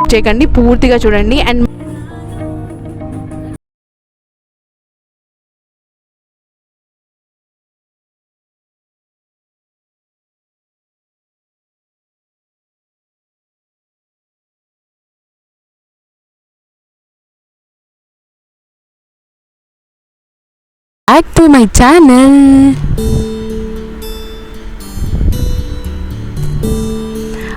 Skip చేయకండి, పూర్తిగా చూడండి. And back to my channel.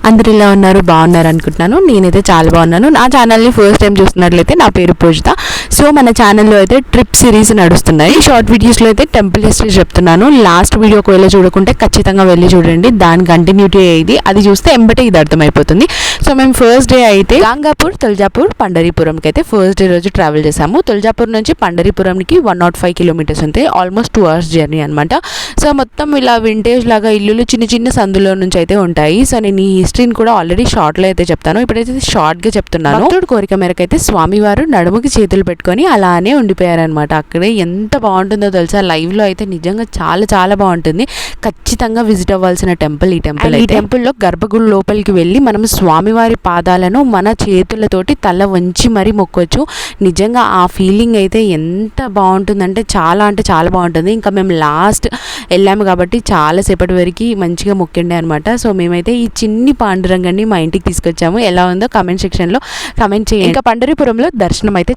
అందరూ ఇలా ఉన్నారు, బాగున్నారు అనుకుంటున్నాను. నేనైతే చాలా బాగున్నాను. నా ఛానల్ని ఫస్ట్ టైం చూస్తున్నట్లయితే నా పేరు పూజిత. సో మన ఛానల్లో అయితే ట్రిప్ సిరీస్ నడుస్తున్నాయి. షార్ట్ వీడియోస్లో అయితే టెంపుల్ హిస్టరీ చెప్తున్నాను. లాస్ట్ వీడియో ఒకవేళ చూడకుంటే ఖచ్చితంగా వెళ్ళి చూడండి, దాని కంటిన్యూటీ అయ్యేది. అది చూస్తే ఎంబటే ఇది అర్థమైపోతుంది. సో మేము ఫస్ట్ డే అయితే గంగాపూర్, తులజాపూర్, పండరీపురంకి అయితే ఫస్ట్ డే రోజు ట్రావెల్ చేసాము. తులజాపూర్ నుంచి పండరీపురంకి 105 కిలోమీటర్స్ ఉంటాయి, ఆల్మోస్ట్ 2 hours జర్నీ అనమాట. సో మొత్తం ఇలా వింటేజ్ లాగా ఇల్లులు చిన్న చిన్న సందులో నుంచి అయితే ఉంటాయి. సో నేను ఈ హిస్టరీని కూడా ఆల్రెడీ షార్ట్లో అయితే చెప్తాను, ఇప్పుడైతే షార్ట్గా చెప్తున్నాను. భక్తుడి కోరిక మేరకు అయితే స్వామివారు నడుముకి చేతులు పెట్టుకొని అలానే ఉండిపోయారనమాట. అక్కడే ఎంత బాగుంటుందో తెలుసా, లైవ్లో అయితే నిజంగా చాలా చాలా బాగుంటుంది. ఖచ్చితంగా విజిట్ అవ్వాల్సిన టెంపుల్ ఈ టెంపుల్. ఈ టెంపుల్లో గర్భగుడి లోపలికి వెళ్ళి మనం స్వామివారి పాదాలను మన చేతులతోటి తల వంచి మరీ మొక్కొచ్చు. నిజంగా ఆ ఫీలింగ్ అయితే ఎంత బాగుంటుందంటే చాలా బాగుంటుంది. ఇంకా మేము లాస్ట్ వెళ్ళాము కాబట్టి చాలాసేపటి వరకు మంచిగా మొక్కండే అనమాట. సో మేమైతే ఈ చిన్ని పాండురంగాన్ని మా ఇంటికి తీసుకొచ్చాము. ఎలా ఉందో కామెంట్ సెక్షన్లో కామెంట్ చేయండి. ఇంకా పండరీపురంలో దర్శనం అయితే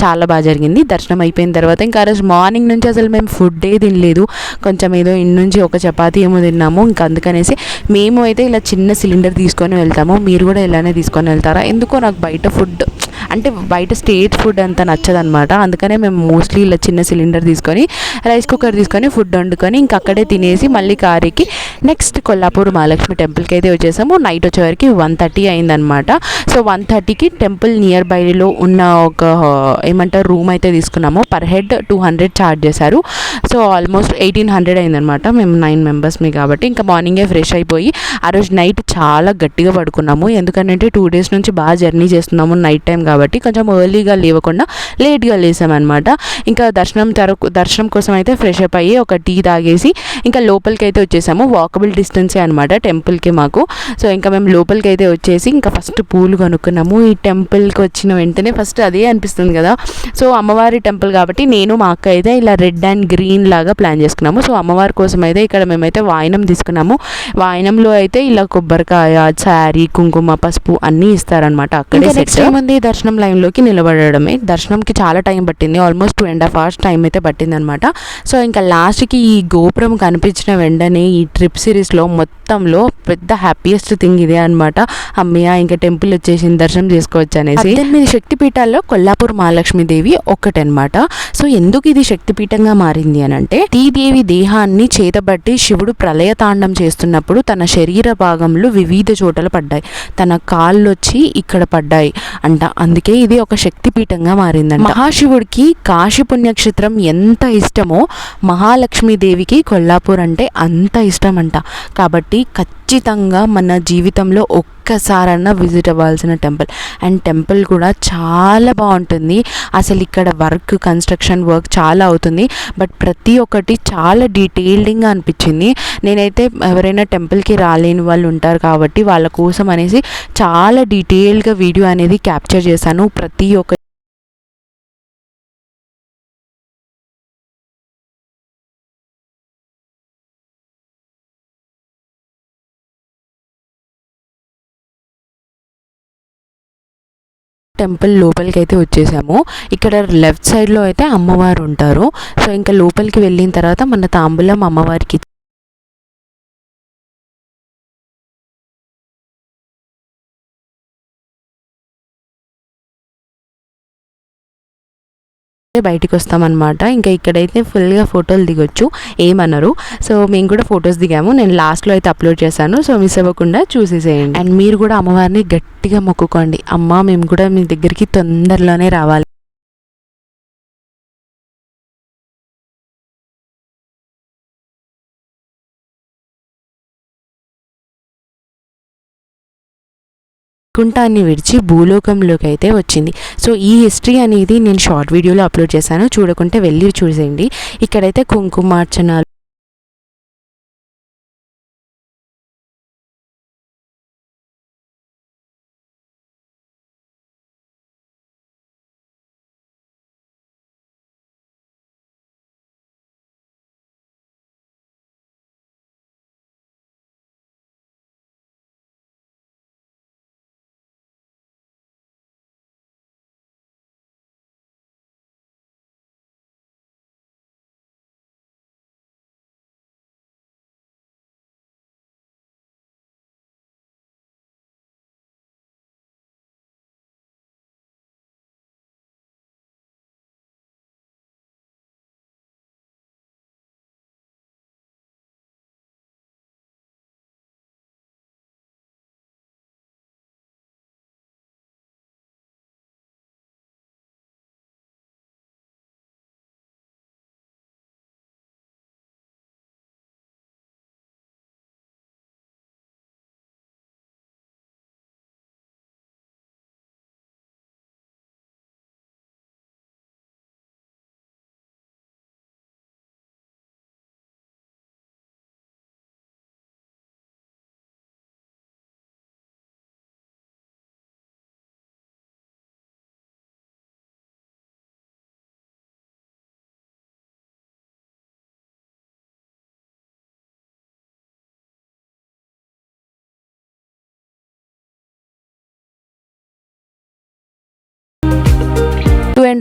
చాలా బాగా జరిగింది. దర్శనం అయిపోయిన తర్వాత ఇంకా ఆ రోజు మార్నింగ్ నుంచి అసలు మేము ఫుడ్డే తినలేదు. కొంచెం ఏదో ఇన్ని నుంచి ఒక చపాతీ ఏమో తిన్నాము. ఇంకా అందుకనేసి మేము అయితే ఇలా చిన్న సిలిండర్ తీసుకొని వెళ్తాము. మీరు కూడా ఇలానే తీసుకొని వెళ్తారా? ఎందుకో నాకు బయట ఫుడ్ అంటే బయట స్టేట్ ఫుడ్ అంత నచ్చదనమాట. అందుకనే మేము మోస్ట్లీ ఇలా చిన్న సిలిండర్ తీసుకొని రైస్ కుక్కర్ తీసుకొని ఫుడ్ వండుకొని ఇంకా అక్కడే తినేసి మళ్ళీ కారుకి నెక్స్ట్ కొల్లాపూర్ మహాలక్ష్మి టెంపుల్కి అయితే వచ్చేసాము. నైట్ వచ్చేవరకు 1:30 అయిందనమాట. సో 1:30కి టెంపుల్ నియర్ బైలో ఉన్న ఒక ఏమంటారు రూమ్ అయితే తీసుకున్నాము. పర్ హెడ్ 200 ఛార్జ్ చేశారు. సో ఆల్మోస్ట్ 1800 అయిందనమాట. మేము 9 మెంబర్స్మి కాబట్టి ఇంకా మార్నింగే ఫ్రెష్ అయిపోయి ఆ రోజు నైట్ చాలా గట్టిగా పడుకున్నాము. ఎందుకంటే 2 days నుంచి బాగా జర్నీ చేస్తున్నాము నైట్ టైం కాబట్టి కొంచెం ఎర్లీగా లేవకుండా లేట్గా లేసామన్నమాట. ఇంకా దర్శనం కోసం అయితే ఫ్రెష్ అప్ అయ్యి ఒక టీ తాగేసి ఇంకా లోపలికి అయితే వచ్చేసాము. వాకబుల్ డిస్టెన్సే అనమాట టెంపుల్కి మాకు. సో ఇంకా మేము లోపలికి అయితే వచ్చేసి ఇంకా ఫస్ట్ పూలు కొనుక్కున్నాము. ఈ టెంపుల్కి వచ్చిన వెంటనే ఫస్ట్ అదే అనిపిస్తుంది కదా. సో అమ్మవారి టెంపుల్ కాబట్టి నేను మా అక్క అయితే ఇలా రెడ్ అండ్ గ్రీన్ లాగా ప్లాన్ చేసుకున్నాము. సో అమ్మవారి కోసం అయితే ఇక్కడ మేమైతే వాయినం తీసుకున్నాము. వాయినంలో అయితే ఇలా కొబ్బరికాయ, శారీ, కుంకుమ, పసుపు అన్నీ ఇస్తారనమాట. అక్కడే నెక్స్ట్ ఏముంది దర్శనం లైన్లోకి నిలబడడమే. దర్శనంకి చాలా టైం పట్టింది, ఆల్మోస్ట్ 2.5 hours టైం అయితే పట్టింది అనమాట. సో ఇంకా లాస్ట్కి ఈ గోపురం కనిపించిన వెంటనే ఈ ట్రిప్ సిరీస్లో మొత్తంలో పెద్ద హ్యాపీయెస్ట్ థింగ్ ఇదే అనమాట. అమ్మయ్య ఇంకా టెంపుల్ వచ్చేసింది, దర్శనం చేసుకోవచ్చు అనేసి. 18 శక్తిపీఠాల్లో కొల్లాపూర్ మహాలక్ష్మీదేవి ఒక్కటనమాట. సో ఎందుకు ఇది శక్తిపీఠంగా మారింది అని అంటే దేవి దేహాన్ని చేతబట్టి శివుడు ప్రళయ తాండం చేస్తున్నప్పుడు తన శరీర భాగంలో వివిధ చోట్ల పడ్డాయి. తన కాళ్ళు వచ్చి ఇక్కడ పడ్డాయి అంట. అందుకే ఇది ఒక శక్తిపీఠంగా మారిందంట. మహాశివుడికి కాశీ పుణ్యక్షేత్రం ఎంత ఇష్టమో మహాలక్ష్మీదేవికి కొల్లాపూర్ అంటే అంత ఇష్టం అంట. కాబట్టి ఖచ్చితంగా మన జీవితంలో ఒక్కసారన్నా విజిట్ అవ్వాల్సిన టెంపుల్. అండ్ టెంపుల్ కూడా చాలా బాగుంటుంది. అసలు ఇక్కడ కన్స్ట్రక్షన్ వర్క్ చాలా అవుతుంది. బట్ ప్రతి ఒక్కటి చాలా డీటెయిల్డ్గా అనిపించింది. నేనైతే ఎవరైనా టెంపుల్కి రాలేని వాళ్ళు ఉంటారు కాబట్టి వాళ్ళ కోసం అనేసి చాలా డీటెయిల్డ్గా వీడియో అనేది క్యాప్చర్ చేశాను. ప్రతి ఒక్క టెంపుల్ లోపలికి అయితే వచ్చేసాము. ఇక్కడ లెఫ్ట్ సైడ్లో అయితే అమ్మవారు ఉంటారు. సో ఇంకా లోపలికి వెళ్ళిన తర్వాత మన తాంబూలం అమ్మవారికి బయటికి వస్తామన్నమాట. ఇంకా ఇక్కడైతే ఫుల్గా ఫోటోలు దిగొచ్చు, ఏమన్నారు. సో మేము కూడా ఫొటోస్ దిగాము. నేను లాస్ట్లో అయితే అప్లోడ్ చేశాను. సో మిస్ అవ్వకుండా చూసేసేయండి. అండ్ మీరు కూడా అమ్మవారిని గట్టిగా మొక్కుకోండి, అమ్మ మేము కూడా మీ దగ్గరికి తొందరలోనే రావాలి. కుంటాన్ని విడిచి భూలోకంలోకి అయితే వచ్చింది. సో ఈ హిస్టరీ అనేది నేను షార్ట్ వీడియోలో అప్లోడ్ చేశాను, చూడకుంటే వెళ్ళి చూసేయండి. ఇక్కడైతే కుంకుమార్చన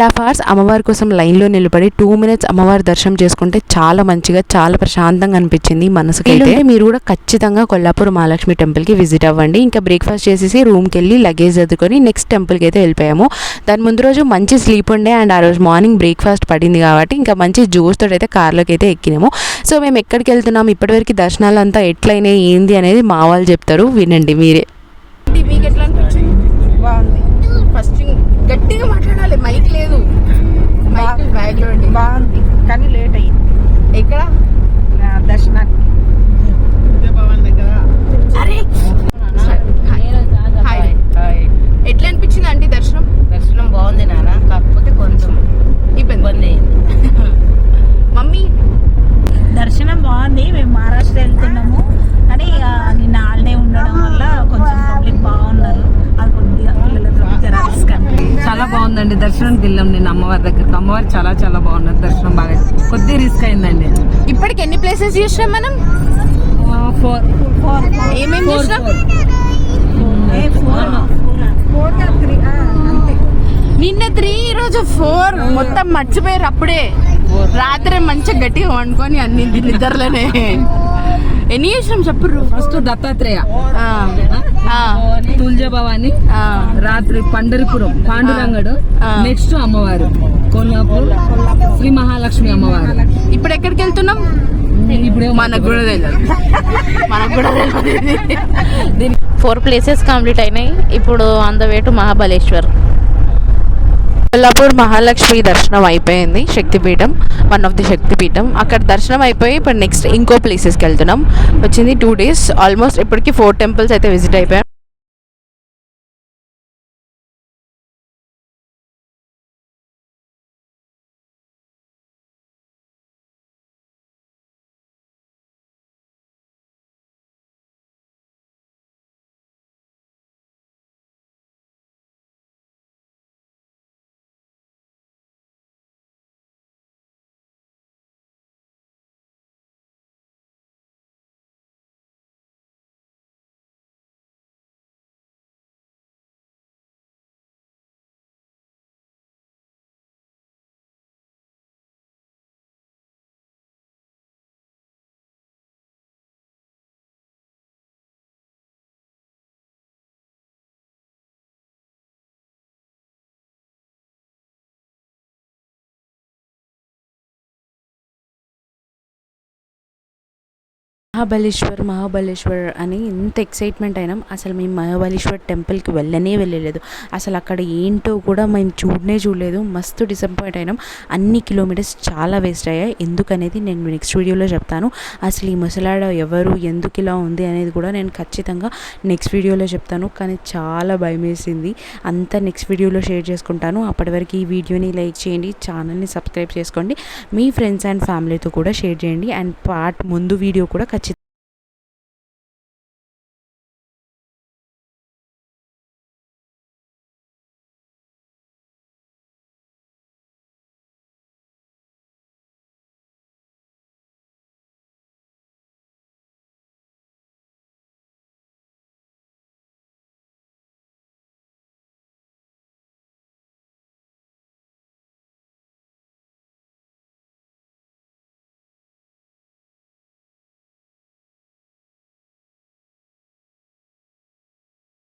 2.5 hours అమ్మవారి కోసం లైన్లో నిలబడి 2 minutes అమ్మవారి దర్శనం చేసుకుంటే చాలా మంచిగా చాలా ప్రశాంతంగా అనిపించింది మనసుకి. అయితే మీరు కూడా ఖచ్చితంగా కొల్లాపూర్ మహాలక్ష్మి టెంపుల్కి విజిట్ అవ్వండి. ఇంకా బ్రేక్ఫాస్ట్ చేసేసి రూమ్కి వెళ్ళి లగేజ్ చదువుకొని నెక్స్ట్ టెంపుల్కి అయితే వెళ్ళిపోయాము. దాని ముందు రోజు మంచి స్లీప్ ఉండే అండ్ ఆ రోజు మార్నింగ్ బ్రేక్ఫాస్ట్ పడింది కాబట్టి ఇంకా మంచి జోస్తో అయితే కార్లోకి అయితే ఎక్కినాము. సో మేము ఎక్కడికి వెళ్తున్నాం, ఇప్పటివరకు దర్శనాలు అంతా ఎట్లయినాయి ఏంది అనేది మా వాళ్ళు చెప్తారు, వినండి మీరే. మీకు ఎట్లా అనిపించింది? బాగుంది. ఫస్ట్ గట్టిగా మాట్లాడాలి, మైక్ లేదు. మైక్ బ్యాగ్ లో ఉంది. బాగుంది కానీ లేట్ అయ్యింది ఎక్కడ దర్శనానికి. అరే ఎట్లా అనిపించింది ఆంటీ దర్శనం? దర్శనం బాగుంది నాన్న, కాకపోతే కొంచెం ఇబ్బంది అయింది. మమ్మీ దర్శనం బాగుంది. మేము మహారాష్ట్ర వెళ్తున్నాము కానీ నిన్న హాలిడే ఉండడం వల్ల కొంచెం పబ్లిక్ బాగున్నారు. అది కొద్దిగా పిల్లలతో రిస్క్ అనిపించింది. చాలా బాగుందండి. దర్శనానికి వెళ్ళాం నేను అమ్మవారి దగ్గరికి. అమ్మవారు చాలా చాలా బాగున్నారు. దర్శనం బాగా కొద్ది రిస్క్ అయిందండి. ఇప్పటికి ఎన్ని ప్లేసెస్ చూసినాం మనం? 4 ఏమేమి చూసినాం? నిన్న 3, ఈరోజు 4. మొత్తం మర్చిపోయారు అప్పుడే. రాత్రి మంచిగా గట్టిగా వండుకొని అన్ని నిద్రలోనే. ఎన్ని చేసినాం చెప్పుర్రు? ఫస్ట్ దత్తాత్రేయ, తుల్జా భవాని, రాత్రి పండరిపురం పాండురంగడు, నెక్స్ట్ అమ్మవారు కొల్లాపూర్ శ్రీ మహాలక్ష్మి అమ్మవారు. ఇప్పుడు ఎక్కడికి వెళ్తున్నాం? ఇప్పుడు మనకు కూడా తెలియదు. 4 places కంప్లీట్ అయినాయి. ఇప్పుడు on the way to Mahabaleshwar. Kollapur Mahalakshmi దర్శనం అయిపోయింది. శక్తిపీఠం, వన్ ఆఫ్ ది శక్తిపీఠం. అక్కడ దర్శనం అయిపోయి ఇప్పుడు నెక్స్ట్ ఇంకో ప్లేసెస్కి వెళ్తున్నాం. వచ్చింది 2 days. ఆల్మోస్ట్ ఇప్పటికి 4 temples అయితే విజిట్ అయిపోయాం. మహాబలేశ్వర్ అని ఎంత ఎక్సైట్మెంట్ అయినాం. అసలు మేము మహాబలేశ్వర్ టెంపుల్కి వెళ్ళలేదు. అసలు అక్కడ ఏంటో కూడా మేము చూడలేదు. మస్తు డిసప్పాయింట్ అయినాం. అన్ని కిలోమీటర్స్ చాలా వేస్ట్ అయ్యాయి. ఎందుకనేది నేను నెక్స్ట్ వీడియోలో చెప్తాను. అసలు ఈ ముసలాడ ఎవరు, ఎందుకు ఇలా ఉంది అనేది కూడా నేను ఖచ్చితంగా నెక్స్ట్ వీడియోలో చెప్తాను. కానీ చాలా భయం వేసింది. అంతా నెక్స్ట్ వీడియోలో షేర్ చేసుకుంటాను. అప్పటి వరకు ఈ వీడియోని లైక్ చేయండి, ఛానల్ని సబ్స్క్రైబ్ చేసుకోండి, మీ ఫ్రెండ్స్ అండ్ ఫ్యామిలీతో కూడా షేర్ చేయండి. అండ్ ముందు వీడియో కూడా ఖచ్చితంగా